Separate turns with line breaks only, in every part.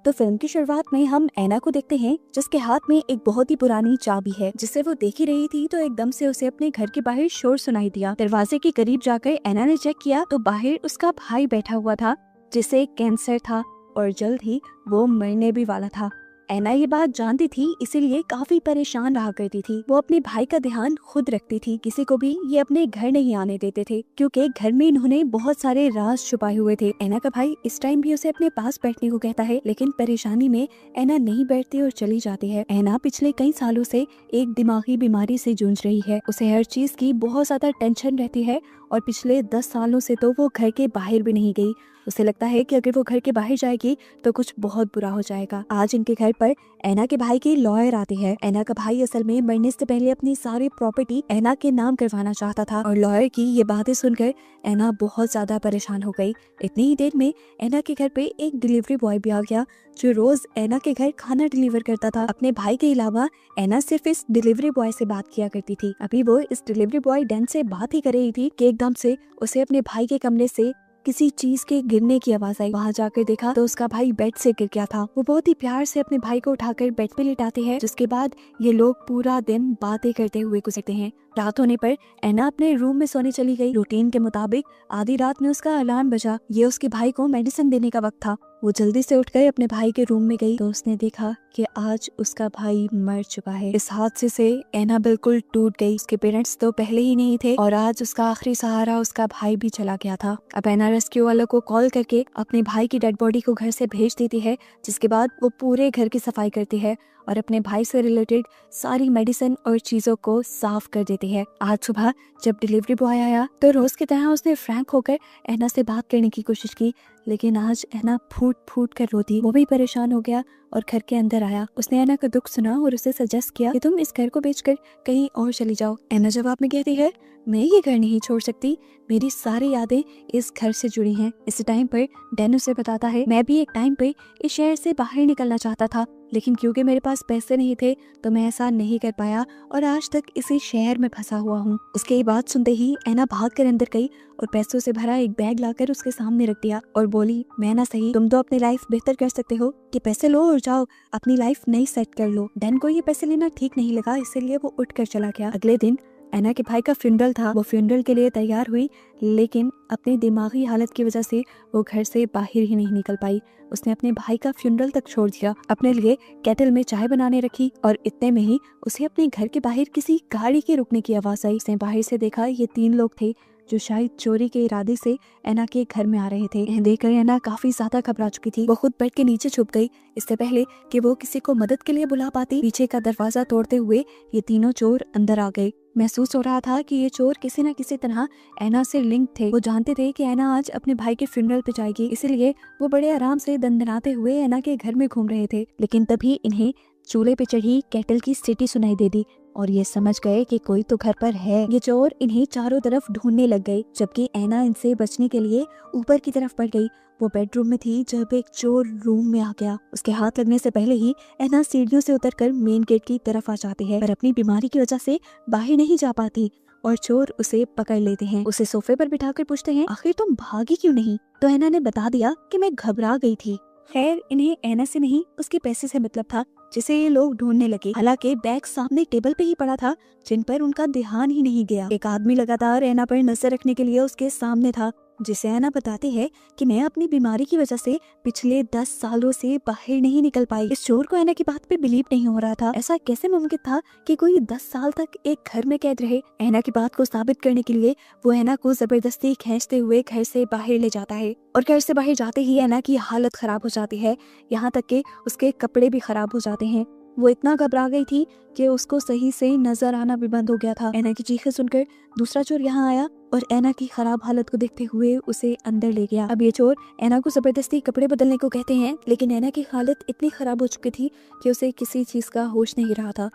तो फिल्म की शुरुआत में हम ऐना को देखते हैं जिसके हाथ में एक बहुत ही पुरानी चाबी है जिससे वो देख ही रही थी तो एकदम से उसे अपने घर के बाहर शोर सुनाई दिया। दरवाजे के करीब जाकर ऐना ने चेक किया तो बाहर उसका भाई बैठा हुआ था जिसे कैंसर था और जल्द ही वो मरने भी वाला था। ऐना ये बात जानती थी इसीलिए काफी परेशान रहा करती थी। वो अपने भाई का ध्यान खुद रखती थी, किसी को भी ये अपने घर नहीं आने देते थे क्योंकि घर में इन्होंने बहुत सारे राज छुपाए हुए थे। ऐना का भाई इस टाइम भी उसे अपने पास बैठने को कहता है लेकिन परेशानी में ऐना नहीं बैठती और चली जाती है। ऐना पिछले कई सालों से एक दिमागी बीमारी से जूझ रही है। उसे हर चीज की बहुत ज्यादा टेंशन रहती है और पिछले 10 सालों से तो वो घर के बाहर भी नहीं गई। उसे लगता है कि अगर वो घर के बाहर जाएगी तो कुछ बहुत बुरा हो जाएगा। आज इनके घर पर ऐना के भाई की लॉयर आती है। ऐना का भाई असल में मरने से पहले अपनी सारी प्रॉपर्टी ऐना के नाम करवाना चाहता था और लॉयर की ये बातें सुनकर ऐना बहुत ज्यादा परेशान हो गई। इतनी ही देर में ऐना के घर पे एक डिलीवरी बॉय भी आ गया जो रोज ऐना के घर खाना डिलीवर करता था। अपने भाई के अलावा ऐना सिर्फ इस डिलीवरी बॉय से बात किया करती थी। अभी वो इस डिलीवरी बॉय डैन से बात ही कर रही थी कि एकदम से उसे अपने भाई के कमरे से किसी चीज के गिरने की आवाज आई। वहाँ जाकर देखा तो उसका भाई बेड से गिर गया था। वो बहुत ही प्यार से अपने भाई को उठाकर बेड पे लिटाते हैं जिसके बाद ये लोग पूरा दिन बातें करते हुए गुजरते हैं। रात होने पर ऐना अपने रूम में सोने चली गई। रूटीन के मुताबिक आधी रात में उसका अलार्म बजा। ये उसके भाई को मेडिसिन देने का वक्त था। वो जल्दी से उठकर अपने भाई के रूम में गई तो उसने देखा कि आज उसका भाई मर चुका है। इस हादसे से ऐना बिल्कुल टूट गई। उसके पेरेंट्स तो पहले ही नहीं थे और आज उसका आखिरी सहारा उसका भाई भी चला गया था। अब ऐना रेस्क्यू वालों को कॉल करके अपने भाई की डेड बॉडी को घर से भेज देती है जिसके बाद वो पूरे घर की सफाई करती है और अपने भाई से रिलेटेड सारी मेडिसिन और चीजों को साफ कर देती है। आज सुबह जब डिलीवरी बॉय आया तो रोज की तरह उसने फ्रैंक होकर ऐना से बात करने की कोशिश की लेकिन आज ऐना फूट फूट कर रोती। वो भी परेशान हो गया और घर के अंदर आया। उसने ऐना का दुख सुना और उसे सजेस्ट किया कि तुम इस घर को बेचकर कहीं और चली जाओ। ऐना जवाब में कहती है मैं ये घर नहीं छोड़ सकती, मेरी सारी यादें इस घर से जुड़ी हैं। इस टाइम पर डैन उसे बताता है मैं भी एक टाइम पे इस शहर से बाहर निकलना चाहता था लेकिन क्योंकि मेरे पास पैसे नहीं थे तो मैं ऐसा नहीं कर पाया और आज तक इसी शहर में फंसा हुआ हूँ। उसके ये बात सुनते ही ऐना भाग कर अंदर गई और पैसों से भरा एक बैग लाकर उसके सामने रख दिया और बोली मैं ना सही, तुम तो अपनी लाइफ बेहतर कर सकते हो कि पैसे लो और जाओ अपनी लाइफ नई सेट कर लो। डैन को ये पैसे लेना ठीक नहीं लगा इसलिए वो उठ कर चला गया। अगले दिन ऐना के भाई का फ्यूनरल था। वो फ्यूनरल के लिए तैयार हुई लेकिन अपनी दिमागी हालत की वजह से वो घर से बाहर ही नहीं निकल पाई। उसने अपने भाई का फ्यूनरल तक छोड़ दिया, अपने लिए केटल में चाय बनाने रखी और इतने में ही उसे अपने घर के बाहर किसी गाड़ी के रुकने की आवाज आई। उसने बाहर से देखा ये 3 लोग थे जो शायद चोरी के इरादे से ऐना के घर में आ रहे थे। इन्हें देखकर ऐना काफी ज्यादा घबरा चुकी थी। वो खुद बेड के नीचे छुप गई इससे पहले कि वो किसी को मदद के लिए बुला पाती। पीछे का दरवाजा तोड़ते हुए ये तीनों चोर अंदर आ गए। महसूस हो रहा था कि ये चोर किसी न किसी तरह ऐना से लिंक थे। वो जानते थे कि ऐना आज अपने भाई के फ्यूनरल पे जाएगी इसलिए वो बड़े आराम से दंदनाते हुए ऐना के घर में घूम रहे थे। लेकिन तभी इन्हें चूल्हे पे चढ़ी केटल की सीटी सुनाई दे दी और ये समझ गए कि कोई तो घर पर है। ये चोर इन्हें चारों तरफ ढूंढने लग गए जबकि ऐना इनसे बचने के लिए ऊपर की तरफ बढ़ गई। वो बेडरूम में थी जब एक चोर रूम में आ गया। उसके हाथ लगने से पहले ही ऐना सीढ़ियों से उतरकर मेन गेट की तरफ आ जाती है पर अपनी बीमारी की वजह से बाहर नहीं जा पाती और चोर उसे पकड़ लेते हैं। उसे सोफे पर बिठाकर पूछते हैं आखिर तुम भागी क्यों नहीं? तो ऐना ने बता दिया कि मैं घबरा गई थी। खैर इन्हें ऐना से नहीं उसके पैसे से मतलब था जिसे ये लोग ढूंढने लगे। हालांकि बैग सामने टेबल पे ही पड़ा था जिन पर उनका ध्यान ही नहीं गया। एक आदमी लगातार ऐना पर नजर रखने के लिए उसके सामने था जिसे ऐना बताती है कि मैं अपनी बीमारी की वजह से पिछले 10 सालों से बाहर नहीं निकल पाई। इस चोर को ऐना की बात पे बिलीव नहीं हो रहा था। ऐसा कैसे मुमकिन था कि कोई 10 साल तक एक घर में कैद रहे? ऐना की बात को साबित करने के लिए वो ऐना को जबरदस्ती खींचते हुए घर से बाहर ले जाता है और घर से बाहर जाते ही ऐना की हालत खराब हो जाती है, यहाँ तक कि उसके कपड़े भी खराब हो जाते हैं। वो इतना घबरा गई थी कि उसको सही से नजर आना भी बंद हो गया था। ऐना की चीखें सुनकर दूसरा चोर यहाँ आया और ऐना की खराब हालत को देखते हुए उसे अंदर ले गया। अब ये चोर ऐना को जबरदस्ती कपड़े बदलने को कहते हैं लेकिन ऐना की हालत इतनी खराब हो चुकी थी कि उसे किसी चीज का होश नहीं रहा था।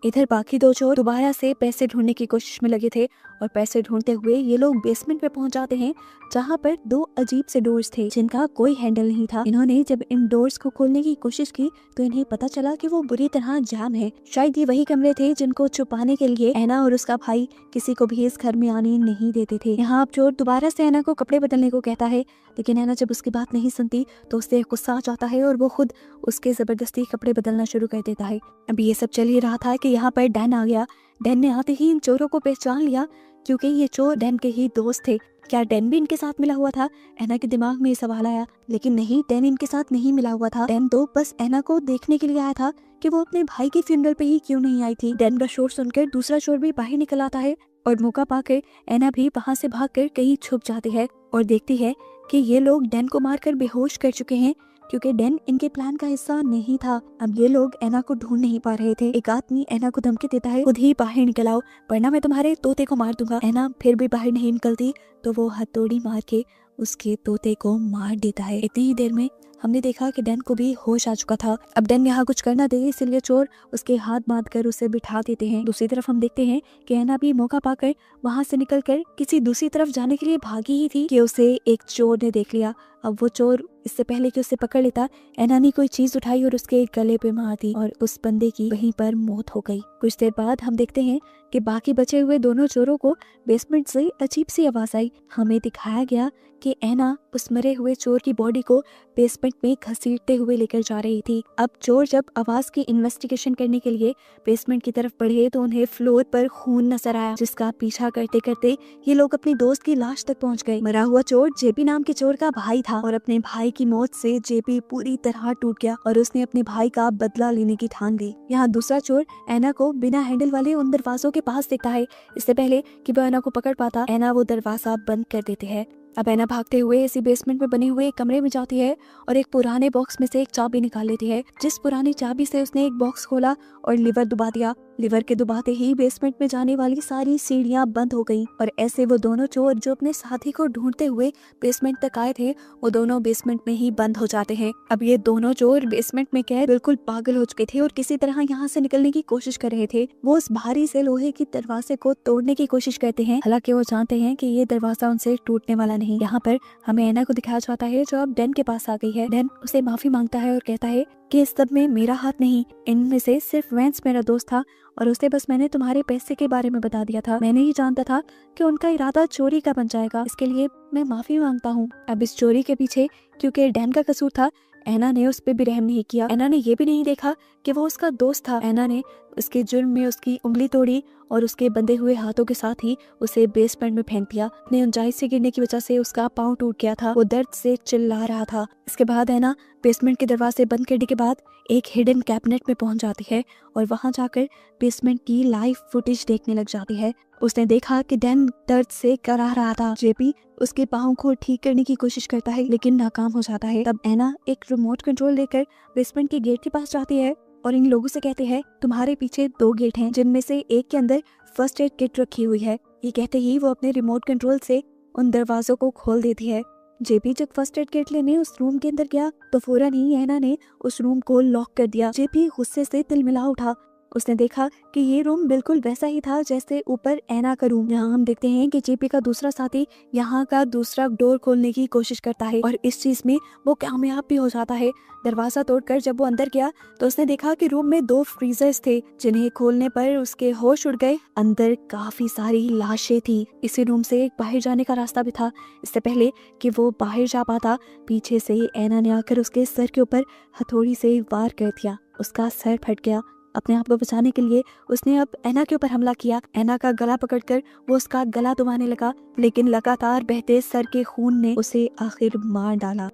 इधर बाकी दो चोर दोबारा से पैसे ढूंढने की कोशिश में लगे थे और पैसे ढूंढते हुए ये लोग बेसमेंट पे पहुंच जाते हैं, जहाँ पर दो अजीब से डोर्स थे जिनका कोई हैंडल नहीं था। इन्होंने जब इन डोर्स को खोलने की कोशिश की तो इन्हें पता चला कि वो बुरी तरह जाम है। शायद ये वही कमरे थे जिनको छुपाने के लिए ऐना और उसका भाई किसी को भी इस घर में आने नहीं देते थे। यहाँ अब चोर दोबारा से ऐना को कपड़े बदलने को कहता है, लेकिन ऐना जब उसकी बात नहीं सुनती तो उससे गुस्सा आ जाता है और वो खुद उसके जबरदस्ती कपड़े बदलना शुरू कर देता है। अब ये सब चल ही रहा था कि यहाँ पर डैन आ गया। डैन ने आते ही इन चोरों को पहचान लिया क्योंकि ये चोर डैन के ही दोस्त थे। क्या डैन भी इनके साथ मिला हुआ था? ऐना के दिमाग में ये सवाल आया, लेकिन नहीं, डैन इनके साथ नहीं मिला हुआ था। डैन तो बस ऐना को देखने के लिए आया था कि वो अपने भाई की फ्यूनरल पे ही क्यों नहीं आई थी। डैन का शोर सुनकर दूसरा चोर भी बाहर निकल आता है और मौका पाकर ऐना भी वहाँ से भागकर कहीं छुप जाती है और देखती है कि ये लोग डैन को मारकर बेहोश कर चुके हैं क्योंकि डैन इनके प्लान का हिस्सा नहीं था। अब ये लोग ऐना को ढूंढ नहीं पा रहे थे। एक आदमी ऐना को धमकी देता है, खुद ही बाहर निकल आओ वरना मैं तुम्हारे तोते को मार दूंगा। ऐना फिर भी बाहर नहीं निकलती तो वो हथौड़ी मार के उसके तोते को मार देता है। इतनी ही देर में हमने देखा कि डैन को भी होश आ चुका था। अब डैन यहाँ कुछ करना दे इसलिए चोर उसके हाथ बांध कर उसे बिठा देते हैं। दूसरी तरफ हम देखते हैं कि ऐना भी मौका पाकर वहाँ से निकलकर किसी दूसरी तरफ जाने के लिए भागी ही थी कि उसे एक चोर ने देख लिया। अब वो चोर इससे पहले कि उसे पकड़ लेता, ऐना ने कोई चीज उठाई और उसके गले पे मार दी और उस बंदे की वहीं पर मौत हो गई। कुछ देर बाद हम देखते हैं कि बाकी बचे हुए दोनों चोरों को बेसमेंट से अजीब सी आवाज आई। हमें दिखाया गया कि ऐना उस मरे हुए चोर की बॉडी को बेसमेंट में घसीटते हुए लेकर जा रही थी। अब चोर जब आवाज की इन्वेस्टिगेशन करने के लिए बेसमेंट की तरफ बढ़े तो उन्हें फ्लोर पर खून नजर आया, जिसका पीछा करते करते ये लोग अपनी दोस्त की लाश तक पहुंच गए। मरा हुआ चोर जेपी नाम के चोर का भाई था और अपने भाई की मौत से जेपी पूरी तरह टूट गया और उसने अपने भाई का बदला लेने की ठान ली। यहाँ दूसरा चोर ऐना को बिना हैंडल वाले उन दरवाजों के पास देखता है। इससे पहले कि वो ऐना को पकड़ पाता, ऐना वो दरवाजा बंद कर देते हैं। अब ऐना भागते हुए इसी बेसमेंट में बने हुए एक कमरे में जाती है और एक पुराने बॉक्स में से एक चाबी निकाल लेती है, जिस पुरानी चाबी से उसने एक बॉक्स खोला और लीवर दबा दिया। लीवर के दबाते ही बेसमेंट में जाने वाली सारी सीढ़ियां बंद हो गईं और ऐसे वो दोनों चोर जो अपने साथी को ढूंढते हुए बेसमेंट तक आए थे वो दोनों बेसमेंट में ही बंद हो जाते हैं। अब ये दोनों चोर बेसमेंट में कैद बिल्कुल पागल हो चुके थे और किसी तरह यहाँ से निकलने की कोशिश कर रहे थे। वो उस भारी से लोहे की दरवाजे को तोड़ने की कोशिश करते हैं, हालांकि वो जानते हैं कि ये दरवाजा उनसे टूटने वाला नहीं। यहाँ पर हमें ऐना को दिखाया जाता है जो अब डैन के पास आ गई है। डैन उसे माफी मांगता है और कहता है कि इस सब में मेरा हाथ नहीं, इनमें से सिर्फ वेंस मेरा दोस्त था और उसे बस मैंने तुम्हारे पैसे के बारे में बता दिया था। मैंने ही जानता था कि उनका इरादा चोरी का बन जाएगा, इसके लिए मैं माफी मांगता हूँ। अब इस चोरी के पीछे क्योंकि डैन का कसूर था, ऐना ने उस पे भी रहम नहीं किया। ऐना ने ये भी नहीं देखा कि वो उसका दोस्त था। ऐना ने उसके जुर्म में उसकी उंगली तोड़ी और उसके बंधे हुए हाथों के साथ ही उसे बेसमेंट में फेंक दिया। अपने ऊंचाई से गिरने की वजह से उसका पाँव टूट गया था, वो दर्द से चिल्ला रहा था। इसके बाद ऐना बेसमेंट के दरवाजे बंद करने के बाद एक हिडन कैबिनेट में पहुंच जाती है और वहां जाकर बेसमेंट की लाइव फुटेज देखने लग जाती है। उसने देखा कि डैन दर्द से कराह रहा था। जेपी उसके पाँव को ठीक करने की कोशिश करता है लेकिन नाकाम हो जाता है। तब ऐना एक रिमोट कंट्रोल लेकर बेसमेंट के गेट के पास जाती है और इन लोगों से कहते हैं तुम्हारे पीछे 2 गेट हैं जिनमें से एक के अंदर फर्स्ट एड किट रखी हुई है। ये कहते ही वो अपने रिमोट कंट्रोल से उन दरवाजों को खोल देती है। जेपी जब फर्स्ट एड किट लेने उस रूम के अंदर गया तो फौरन ही ऐना ने उस रूम को लॉक कर दिया। जेपी गुस्से से तिलमिला उठा। उसने देखा कि ये रूम बिल्कुल वैसा ही था जैसे ऊपर ऐना का रूम। यहाँ हम देखते हैं कि जेपी का दूसरा साथी यहाँ का दूसरा डोर खोलने की कोशिश करता है और इस चीज में वो कामयाब भी हो जाता है। दरवाजा तोड़कर जब वो अंदर गया तो उसने देखा कि रूम में 2 फ्रीजर्स थे जिन्हें खोलने पर उसके होश उड़ गए। अंदर काफी सारी लाशें थी। इसी रूम से एक बाहर जाने का रास्ता भी था। इससे पहले कि वो बाहर जा पाता, पीछे से ऐना ने आकर उसके सर के ऊपर हथौड़ी से वार कर दिया। उसका सर फट गया। अपने आप को बचाने के लिए उसने अब ऐना के ऊपर हमला किया। ऐना का गला पकड़कर वो उसका गला दबाने लगा, लेकिन लगातार बहते सर के खून ने उसे आखिर मार डाला।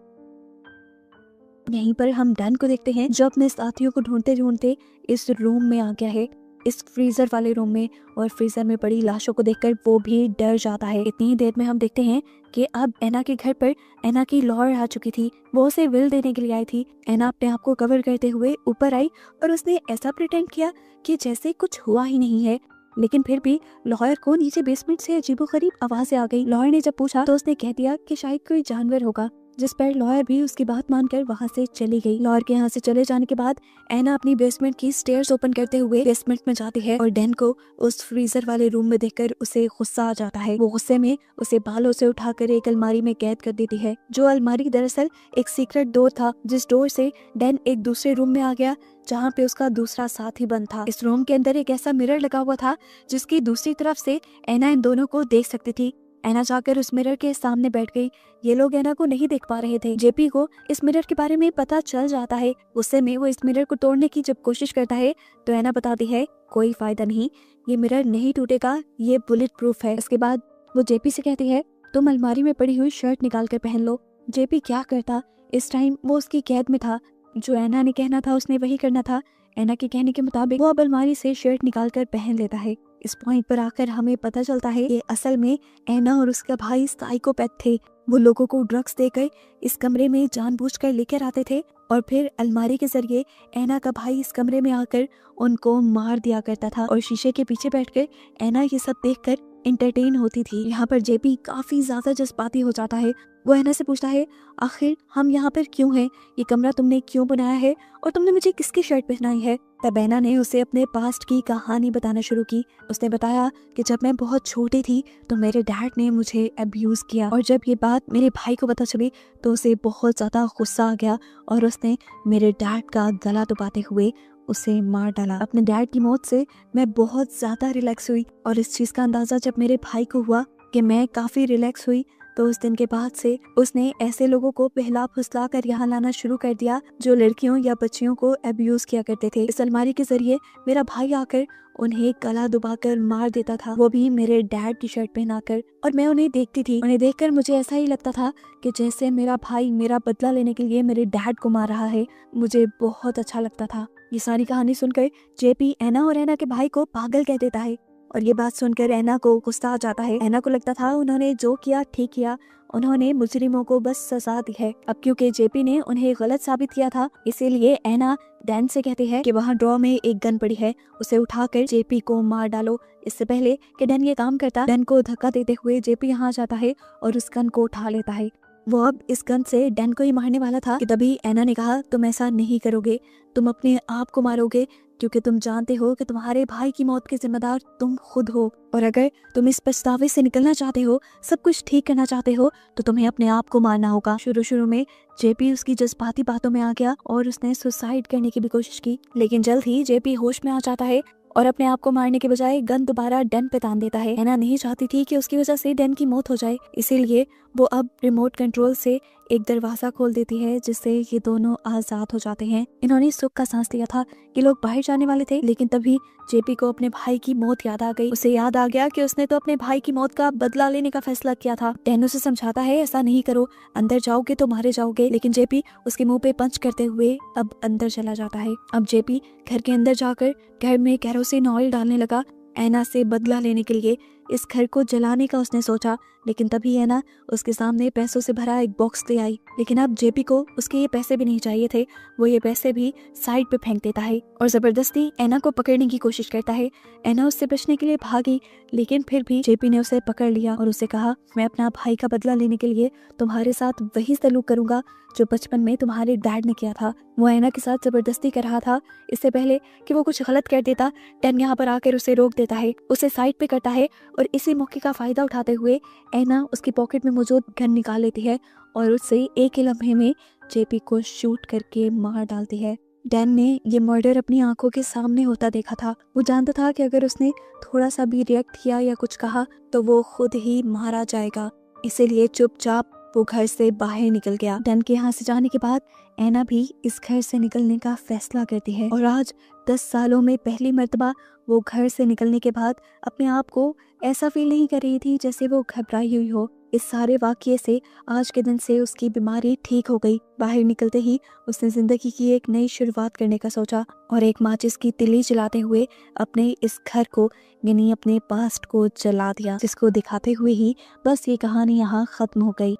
यहीं पर हम डैन को देखते हैं जो अपने साथियों को ढूंढते ढूंढते इस रूम में आ गया है, इस फ्रीजर वाले रूम में, और फ्रीजर में पड़ी लाशों को देखकर वो भी डर जाता है। इतनी देर में हम देखते हैं कि अब ऐना के घर पर ऐना की लॉयर आ चुकी थी। वो उसे विल देने के लिए आई थी। ऐना अपने आप को कवर करते हुए ऊपर आई और उसने ऐसा प्रिटेंड किया कि जैसे कुछ हुआ ही नहीं है, लेकिन फिर भी लॉयर को नीचे बेसमेंट से अजीबोगरीब आवाजें आ गई। लॉयर ने जब पूछा तो उसने कह दिया कि शायद कोई जानवर होगा। जिस पर लॉयर भी उसकी बात मानकर वहाँ से चली गई। लॉयर के यहाँ से चले जाने के बाद एना अपनी बेसमेंट की स्टेयर्स ओपन करते हुए बेसमेंट में जाती है और डैन को उस फ्रीजर वाले रूम में देखकर उसे गुस्सा आ जाता है। वो गुस्से में उसे बालों से उठाकर एक अलमारी में कैद कर देती है, जो अलमारी दरअसल एक सीक्रेट डोर था, जिस डोर से डैन एक दूसरे रूम में आ गया जहाँ पे उसका दूसरा साथी बंद था। इस रूम के अंदर एक ऐसा मिरर लगा हुआ था जिसकी दूसरी तरफ से एना इन दोनों को देख सकती थी। एना जाकर उस मिरर के सामने बैठ गई। ये लोग एना को नहीं देख पा रहे थे। जेपी को इस मिरर के बारे में पता चल जाता है। गुस्से में वो इस मिरर को तोड़ने की जब कोशिश करता है तो एना बताती है कोई फायदा नहीं, ये मिरर नहीं टूटेगा, ये बुलेट प्रूफ है। इसके बाद वो जेपी से कहती है तुम अलमारी में पड़ी हुई शर्ट निकाल कर पहन लो। जेपी क्या करता, इस टाइम वो उसकी कैद में था। जो एना ने कहना था उसने वही करना था। एना के कहने के मुताबिक वो अब अलमारी से शर्ट निकाल कर पहन लेता है। इस पॉइंट पर आकर हमें पता चलता है कि असल में एना और उसका भाई साइकोपैथ थे। वो लोगों को ड्रग्स देकर इस कमरे में जानबूझकर लेकर आते थे और फिर अलमारी के जरिए एना का भाई इस कमरे में आकर उनको मार दिया करता था और शीशे के पीछे बैठकर एना ये सब देखकर इंटरटेन होती थी। यहाँ पर जेपी काफी ज्यादा जज्बाती हो जाता है। वो एना से पूछता है आखिर हम यहाँ पर क्यों हैं, ये कमरा तुमने क्यों बनाया है और तुमने मुझे किसकी शर्ट पहनाई है। तब एना ने उसे अपने पास्ट की कहानी बताना शुरू की। उसने बताया कि जब मैं बहुत छोटी थी तो मेरे डैड ने मुझे अब्यूज किया और जब ये बात मेरे भाई को पता चली तो उसे बहुत ज्यादा गुस्सा आ गया और उसने मेरे डैड का गला दबाते हुए उसे मार डाला। अपने डैड की मौत से मैं बहुत ज्यादा रिलैक्स हुई और इस चीज का अंदाजा जब मेरे भाई को हुआ कि मैं काफी रिलैक्स हुई तो उस दिन के बाद से उसने ऐसे लोगों को बहला फुसला कर यहाँ लाना शुरू कर दिया जो लड़कियों या बच्चियों को अब्यूज किया करते थे। इस अलमारी के जरिए मेरा भाई आकर उन्हें गला दबाकर मार देता था, वो भी मेरे डैड की शर्ट पहनाकर, और मैं उन्हें देखती थी। उन्हें देखकर मुझे ऐसा ही लगता था कि जैसे मेरा भाई मेरा बदला लेने के लिए मेरे डैड को मार रहा है। मुझे बहुत अच्छा लगता था। ये सारी कहानी सुनकर जेपी एना और एना के भाई को पागल कह देता है और ये बात सुनकर एना को गुस्सा आ जाता है। एना को लगता था उन्होंने जो किया ठीक किया, उन्होंने मुजरिमों को बस सजा दी है। अब क्योंकि जेपी ने उन्हें गलत साबित किया था, इसीलिए एना डैन से कहती है कि वहाँ ड्रॉ में एक गन पड़ी है, उसे उठाकर जेपी को मार डालो। इससे पहले कि डैन ये काम करता, डैन को धक्का देते हुए जेपी यहाँ जाता है और उस गन को उठा लेता है। वो अब इस गन से डैन को ही मारने वाला था कि तभी एना ने कहा तुम ऐसा नहीं करोगे, तुम अपने आप को मारोगे क्योंकि तुम जानते हो कि तुम्हारे भाई की मौत के जिम्मेदार तुम खुद हो और अगर तुम इस पछतावे से निकलना चाहते हो, सब कुछ ठीक करना चाहते हो, तो तुम्हें अपने आप को मारना होगा। शुरू में जेपी उसकी जज्बाती बातों में आ गया और उसने सुसाइड करने की भी कोशिश की, लेकिन जल्द ही जेपी होश में आ जाता है और अपने आप को मारने के बजाय गन दोबारा डैन पे तान देता है। एना नहीं चाहती थी कि उसकी वजह से डैन की मौत हो जाए, इसीलिए वो अब रिमोट कंट्रोल से एक दरवाजा खोल देती है जिससे ये दोनों आजाद हो जाते हैं। इन्होंने सुख का सांस लिया था कि लोग बाहर जाने वाले थे, लेकिन तभी जेपी को अपने भाई की मौत याद आ गई। उसे याद आ गया कि उसने तो अपने भाई की मौत का बदला लेने का फैसला किया था। डैन उसे समझाता है ऐसा नहीं करो, अंदर जाओगे तो मारे जाओगे, लेकिन जेपी उसके मुंह पे पंच करते हुए अब अंदर चला जाता है। अब जेपी घर के अंदर जाकर घर में केरोसिन ऑयल डालने लगा एना से बदला लेने के लिए। इस घर को जलाने का उसने सोचा, लेकिन तभी एना उसके सामने पैसों से भरा एक बॉक्स ले आई। लेकिन अब जेपी को उसके ये पैसे भी नहीं चाहिए थे, वो ये पैसे भी साइड पे फेंक देता है और जबरदस्ती एना को पकड़ने की कोशिश करता है। एना उससे बचने के लिए भागी, लेकिन फिर भी जेपी ने उसे पकड़ लिया और उसे कहा मैं अपना भाई का बदला लेने के लिए तुम्हारे साथ वही सलूक करूंगा जो बचपन में तुम्हारे डैड ने किया था। वो एना के साथ जबरदस्ती कर रहा था। इससे पहले कि वो कुछ गलत कर देता, डैन यहाँ पर आकर उसे रोक देता है, उसे साइड पे करता है और इसी मौके का फायदा उठाते हुए एना उसकी पॉकेट में मौजूद गन निकाल लेती है और उससे एक ही लम्हे में जेपी को शूट करके मार डालती है। डैन ने ये मर्डर अपनी आंखों के सामने होता देखा था। वो जानता था कि अगर उसने थोड़ा सा भी रिएक्ट किया या कुछ कहा तो वो खुद ही मारा जाएगा, इसीलिए चुपचाप वो घर से बाहर निकल गया। डैन के यहाँ से जाने के बाद एना भी इस घर से निकलने का फैसला करती है और आज 10 सालों में पहली मर्तबा वो घर से निकलने के बाद अपने आप को ऐसा फील नहीं कर रही थी जैसे वो घबराई हुई हो। इस सारे वाकये से आज के दिन से उसकी बीमारी ठीक हो गई। बाहर निकलते ही उसने जिंदगी की एक नई शुरुआत करने का सोचा और एक माचिस की तिली जलाते हुए अपने इस घर को यानी अपने पास्ट को जला दिया, जिसको दिखाते हुए ही बस ये कहानी यहाँ खत्म हो गई।